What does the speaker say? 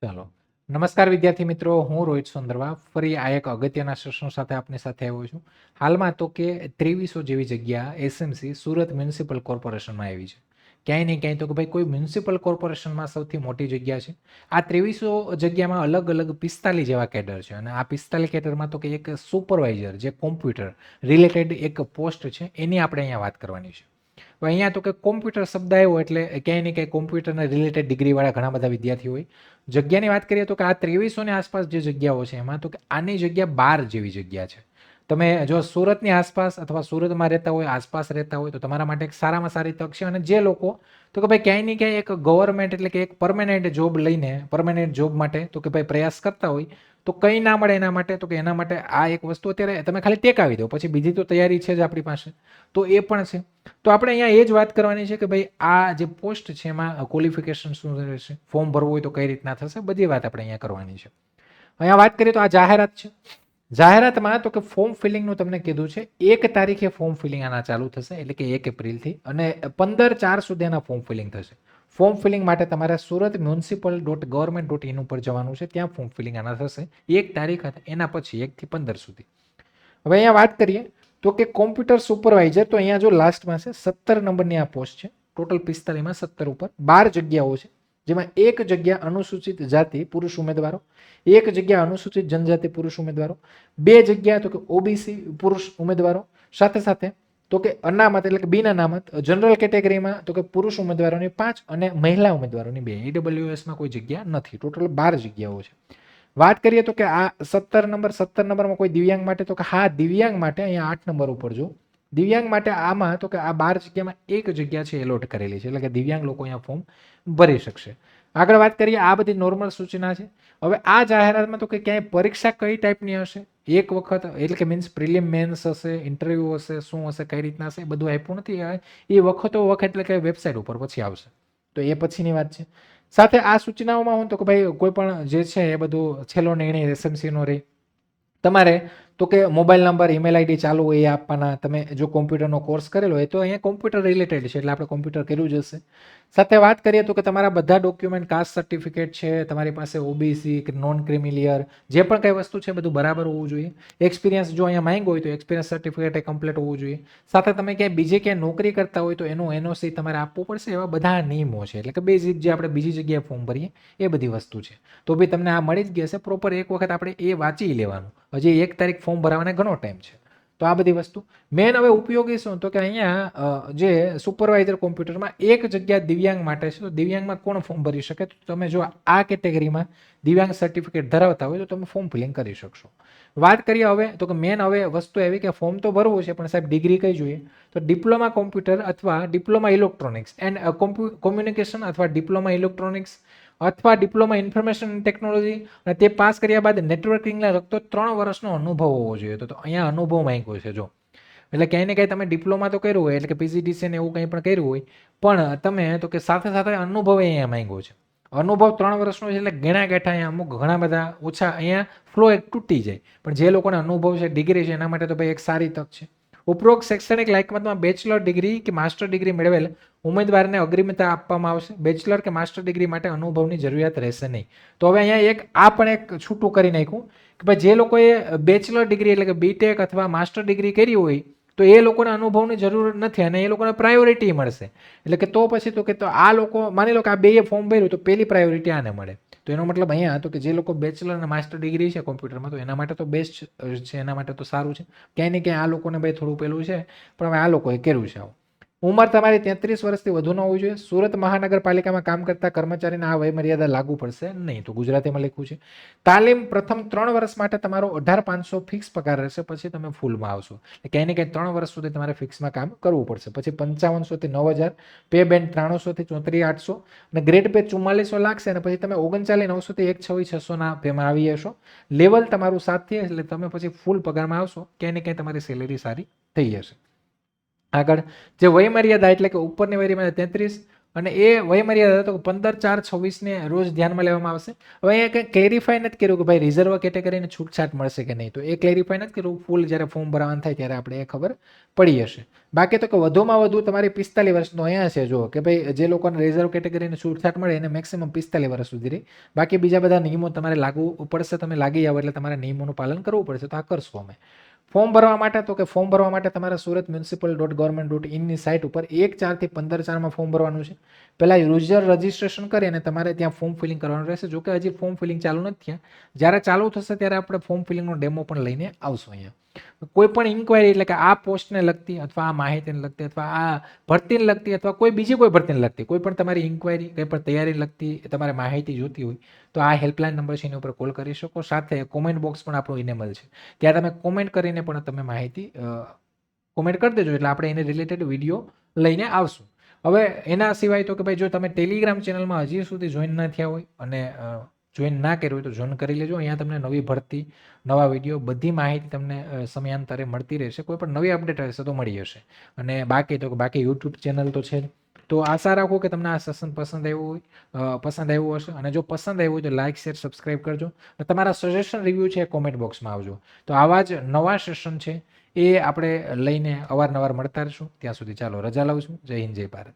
ચાલો. નમસ્કાર વિદ્યાર્થી મિત્રો, હું રોહિત સુંદરવા ફરી આ એક અગત્યના સેશન સાથે આપની સાથે આવ્યો છું. હાલમાં તો કે 2300 જેવી જગ્યા એસએમસી સુરત મ્યુનિસિપલ કોર્પોરેશનમાં આવી છે. ક્યાંય નહીં ક્યાંય તો કે ભાઈ કોઈ મ્યુનિસિપલ કોર્પોરેશનમાં સૌથી મોટી જગ્યા છે. આ 2300 જગ્યામાં અલગ અલગ 45 જેવા કેડર છે અને આ 45 કેડરમાં તો કે એક સુપરવાઇઝર જે કોમ્પ્યુટર રિલેટેડ એક પોસ્ટ છે એની આપણે અહીંયા વાત કરવાની છે. તો અહીંયા તો કે કોમ્પ્યુટર શબ્દ આવ્યો એટલે ક્યાંય ને ક્યાંય કોમ્પ્યુટરને રિલેટેડ ડિગ્રીવાળા ઘણા બધા વિદ્યાર્થીઓ હોય. જગ્યાની વાત કરીએ તો કે આ 2300ની આસપાસ જે જગ્યાઓ છે એમાં તો કે આની જગ્યા 12 જેવી જગ્યા છે. તમે જો સુરતની આસપાસ અથવા સુરતમાં રહેતા હોય, આસપાસ રહેતા હોય તો તમારા માટે એક સારામાં સારી તક છે. અને જે લોકો તો કે ભાઈ ક્યાંય ને ક્યાંય એક ગવર્મેન્ટ એટલે કે એક પરમેનન્ટ જોબ લઈને પરમેનન્ટ જોબ માટે તો કે ભાઈ પ્રયાસ કરતા હોય તો કંઈ ના મળે એના માટે તો કે એના માટે આ એક વસ્તુ અત્યારે તમે ખાલી ટેકાવી દો, પછી બીજી તો તૈયારી છે જ આપણી પાસે, તો એ પણ છે. તો આપણે અહીંયા એ જ વાત કરવાની છે કે ભાઈ આ જે પોસ્ટ છે એમાં ક્વોલિફિકેશન શું રહેશે, ફોર્મ ભરવું હોય તો કઈ રીતના થશે, બધી વાત આપણે અહીંયા કરવાની છે. અહીંયા વાત કરીએ તો આ જાહેરાત છે. જાહેરાતમાં તો કે ફોર્મ ફિલિંગનું તમને કીધું છે 1 તારીખે ફોર્મ ફિલિંગ આના ચાલુ થશે એટલે કે 1 એપ્રિલથી અને 15/4 સુધી આના ફોર્મ ફિલિંગ થશે. ફોર્મ ફિલિંગ માટે તમારે suratmunicipal.government.in ઉપર જવાનું છે, ત્યાં ફોર્મ ફિલિંગ આના થશે 1 તારીખ એના પછી 1 થી 15 સુધી. હવે અહીંયા વાત કરીએ તો કે કોમ્પ્યુટર સુપરવાઇઝર, તો અહીંયા જો લાસ્ટમાં છે 17 નંબરની આ પોસ્ટ છે. ટોટલ 45માં 17 ઉપર 12 જગ્યાઓ છે, જેમાં 1 જગ્યા અનુસૂચિત જાતિ પુરુષ ઉમેદવારો, 1 જગ્યા અનુસૂચિત જનજાતિ પુરુષ ઉમેદવારો, 2 જગ્યા તો કે ઓબીસી પુરુષ ઉમેદવારો, સાથે સાથે તો કે અનામત એટલે કે બિન અનામત જનરલ કેટેગરીમાં તો કે પુરુષ ઉમેદવારોની 5 અને મહિલા ઉમેદવારોની 2. ઈડબ્લ્યુએસમાં કોઈ જગ્યા નથી. ટોટલ 12 જગ્યાઓ છે. વાત કરીએ તો કે આ 17 નંબરમાં કોઈ દિવ્યાંગ માટે તો કે હા, દિવ્યાંગ માટે અહીંયા 8 નંબર ઉપર જો દિવ્યાંગ માટે આમાં તો કે આ 12 જગ્યામાં 1 જગ્યા છે એલોટ કરેલી છે એટલે કે દિવ્યાંગ લોકો અહીંયા ફોર્મ ભરી શકશે. આગળ વાત કરીએ, આ બધી નોર્મલ સૂચના છે. હવે આ જાહેરાતમાં તો કે ક્યાંય પરીક્ષા કઈ ટાઈપની હશે, એક વખત એટલે કે મીન્સ પ્રિલિમ મેન્સ હશે, ઇન્ટરવ્યુ હશે, શું હશે, કઈ રીતના હશે, એ બધું આપ્યું નથી. એ વખતો વખત એટલે કે વેબસાઇટ ઉપર પછી આવશે, તો એ પછીની વાત છે. સાથે આ સૂચનાઓમાં હું તો કે ભાઈ કોઈ પણ જે છે એ બધું છેલ્લો નિર્ણય એસએમસીનો રહે. તમારે તો કે મોબાઈલ નંબર, ઈમેલ આઈડી ચાલુ હોય એ આપવાના. તમે જો કોમ્પ્યુટરનો કોર્સ કરેલો હોય તો અહીંયા કોમ્પ્યુટર રિલેટેડ છે એટલે આપણે કોમ્પ્યુટર કર્યું જ હશે. સાથે વાત કરીએ તો કે તમારા બધા ડોક્યુમેન્ટ, કાસ્ટ સર્ટિફિકેટ છે, તમારી પાસે ઓબીસી કે નોન ક્રિમિલિયર જે પણ કઈ વસ્તુ છે બધું બરાબર હોવું જોઈએ. એક્સપિરિયન્સ જો અહીંયા માંગ્યો હોય તો એક્સપિરિયન્સ સર્ટિફિકેટ એ કમ્પ્લીટ હોવું જોઈએ. સાથે તમે ક્યાંય બીજે ક્યાંય નોકરી કરતા હોય તો એનું એનઓસી તમારે આપવું પડશે. એવા બધા નિયમો છે એટલે કે બેઝિક જે આપણે બીજી જગ્યાએ ફોર્મ ભરીએ એ બધી વસ્તુ છે. તો ભાઈ તમને આ મળી જ ગયા છે. પ્રોપર એક વખત આપણે એ વાંચી લેવાનું. હજી 1 તારીખ ફોર્મ ભરવાને ઘણો ટાઈમ છે. તો આ બધી વસ્તુ મેન હવે ઉપયોગી શું તો કે અહીંયા જે સુપરવાઇઝર કોમ્પ્યુટરમાં 1 જગ્યા દિવ્યાંગ માટે છે. તો દિવ્યાંગમાં કોણ ફોર્મ ભરી શકે? તો તમે જો આ કેટેગરીમાં દિવ્યાંગ સર્ટિફિકેટ ધરાવતા હોય તો તમે ફોર્મ ફિલિંગ કરી શકશો. વાત કરીએ હવે તો કે મેન હવે વસ્તુ એવી કે ફોર્મ તો ભરવું છે પણ સાહેબ ડિગ્રી કઈ જોઈએ? તો ડિપ્લોમા કોમ્પ્યુટર અથવા ડિપ્લોમા ઇલેક્ટ્રોનિક્સ એન્ડ કોમ્યુનિકેશન અથવા ડિપ્લોમા ઇલેક્ટ્રોનિક્સ અથવા ડિપ્લોમા ઇન્ફોર્મેશન ટેકનોલોજી અને તે પાસ કર્યા બાદ નેટવર્કિંગને લગતો 3 વર્ષનો અનુભવ હોવો જોઈએ. તો અહીંયા અનુભવ માંગ્યો છે જો. એટલે ક્યાંય ને ક્યાંય તમે ડિપ્લોમા તો કર્યું હોય એટલે કે પીજીડીસી ને એવું કંઈ પણ કર્યું હોય, પણ તમે તો કે સાથે સાથે અનુભવ અહીંયા માંગ્યો છે. અનુભવ 3 વર્ષનો છે એટલે ઘણા ગેઠા અહીંયા અમુક ઘણા બધા ઓછા અહીંયા ફ્લો એક તૂટી જાય. પણ જે લોકોને અનુભવ છે, ડિગ્રી છે, એના માટે તો ભાઈ એક સારી તક છે. ઉપરોક્ત શૈક્ષણિક લાયકાતમાં બેચલર ડિગ્રી કે માસ્ટર ડિગ્રી મેળવેલ ઉમેદવારને અગ્રિમતા આપવામાં આવશે. બેચલર કે માસ્ટર ડિગ્રી માટે અનુભવની જરૂરિયાત રહેશે નહીં. તો હવે અહીંયા એક આ પણ એક છૂટું કરી નાખ્યું કે ભાઈ જે લોકોએ બેચલર ડિગ્રી એટલે કે બીટેક અથવા માસ્ટર ડિગ્રી કરી હોય તો એ લોકોને અનુભવની જરૂર નથી અને એ લોકોને પ્રાયોરિટી મળશે. એટલે કે તો પછી તો કે તો આ લોકો માની લો કે આ બેએ ફોર્મ ભર્યું તો પહેલી પ્રાયોરિટી આને મળે. તો એનો મતલબ અહીંયા હતો કે જે લોકો બેચલર અને માસ્ટર ડિગ્રી છે કોમ્પ્યુટરમાં તો એના માટે તો બેસ્ટ છે, એના માટે તો સારું છે. ક્યાંય ને ક્યાંય આ લોકોને ભાઈ થોડું પેલું છે પણ હવે આ લોકોએ કર્યું છે આવું. ઉંમર તમારી 33 વર્ષથી વધુ ન હોવી જોઈએ. સુરત મહાનગરપાલિકામાં કામ કરતા કર્મચારીને આ વયમર્યાદા લાગુ પડશે નહીં. તો ગુજરાતીમાં લખ્યું છે. તાલીમ પ્રથમ 3 વર્ષ માટે તમારો 18,500 ફિક્સ પગાર રહેશે, પછી તમે ફૂલમાં આવશો. ક્યાંય ને ક્યાંય 3 વર્ષ સુધી તમારે ફિક્સમાં કામ કરવું પડશે. પછી 5500 થી 9000, પે બેન્ડ 300 થી 34800 અને ગ્રેડ પે 4400 લાગશે અને પછી તમે 39,900 થી 126,600 ના પેમાં આવી જશો. લેવલ તમારું 7 થી એટલે તમે પછી ફૂલ પગારમાં આવશો. ક્યાંય ને ક્યાંય તમારી સેલેરી સારી થઈ જશે. આગળ જે વયમર્યાદા એટલે કે ઉપરની વયમર્યાદા 33, અને એ વયમર્યાદા હતો 15/4/26 રોજ ધ્યાનમાં લેવામાં આવશે. હવે અહીંયા કંઈ ક્લેરિફાય નથી કર્યું કે ભાઈ રિઝર્વ કેટેગરીને છૂટછાટ મળશે કે નહીં, તો એ ક્લેરિફાય નથી કર્યું. ફૂલ જ્યારે ફોર્મ ભરવાનું થાય ત્યારે આપણે એ ખબર પડી હશે. બાકી તો કે વધુમાં વધુ તમારી 45 વર્ષનો અહીંયા છે જો કે ભાઈ જે લોકોને રિઝર્વ કેટેગરીને છૂટછાટ મળે એને મેક્સિમમ 45 વર્ષ સુધી રહી. બાકી બીજા બધા નિયમો તમારે લાગુ પડશે, તમે લાગી આવો એટલે તમારે નિયમોનું પાલન કરવું પડશે. તો આ કરશું અમે. ફોર્મ ભરવા માટે તો કે ફોર્મ ભરવા માટે તમારે સુરત municipal.government.in સાઇટ ઉપર 1/4 થી 15/4 ફોર્મ ભરવાનું છે. પહેલાં યુઝર રજિસ્ટ્રેશન કરી અને તમારે ત્યાં ફોર્મ ફિલિંગ કરવાનું રહેશે. જો કે હજી ફોર્મ ફિલિંગ ચાલુ નથી થયા. જ્યારે ચાલુ થશે ત્યારે આપણે ફોર્મ ફિલિંગનો ડેમો પણ લઈને આવશું અહીંયા. કોઈ પણ ઇન્ક્વાયરી એટલે કે આ પોસ્ટને લગતી અથવા આ માહિતીને લગતી અથવા આ ભરતીને લગતી અથવા કોઈ બીજી કોઈ ભરતીને લગતી કોઈ પણ તમારી ઇન્ક્વાયરી કંઈ પણ તૈયારી લગતી તમારે માહિતી જોતી હોય તો આ હેલ્પલાઇન નંબર છે એની ઉપર કોલ કરી શકો. સાથે કોમેન્ટ બોક્સ પણ આપણું ઇનેબલ છે, ત્યાં તમે કોમેન્ટ કરીને પણ તમે માહિતી કોમેન્ટ કરી દેજો એટલે આપણે એને રિલેટેડ વિડીયો લઈને આવશું. હવે એના સિવાય તો કે ભાઈ જો તમે ટેલિગ્રામ ચેનલમાં હજી સુધી જોઈન ના થયા હોય અને જોઈન ના કર્યું હોય તો જોઈન કરી લેજો. અહીંયા તમને નવી ભરતી, નવા વિડીયો, બધી માહિતી તમને સમયાંતરે મળતી રહેશે. કોઈ પણ નવી અપડેટ હશે તો મળી જશે. અને બાકી યુટ્યુબ ચેનલ તો છે જ. તો આશા રાખું કે તમને આ સેશન પસંદ આવ્યું હશે. અને જો પસંદ આવ્યું હોય તો લાઇક, શેર, સબસ્ક્રાઇબ કરજો. તમારા સજેશન રિવ્યૂ છે એ કોમેન્ટ બોક્સમાં આવજો. તો આવા જ નવા સેશન છે એ આપણે લઈને અવારનવાર મળતા રહીશું. ત્યાં સુધી ચાલો રજા લઉં છું. જય હિન્દ, જય ભારત.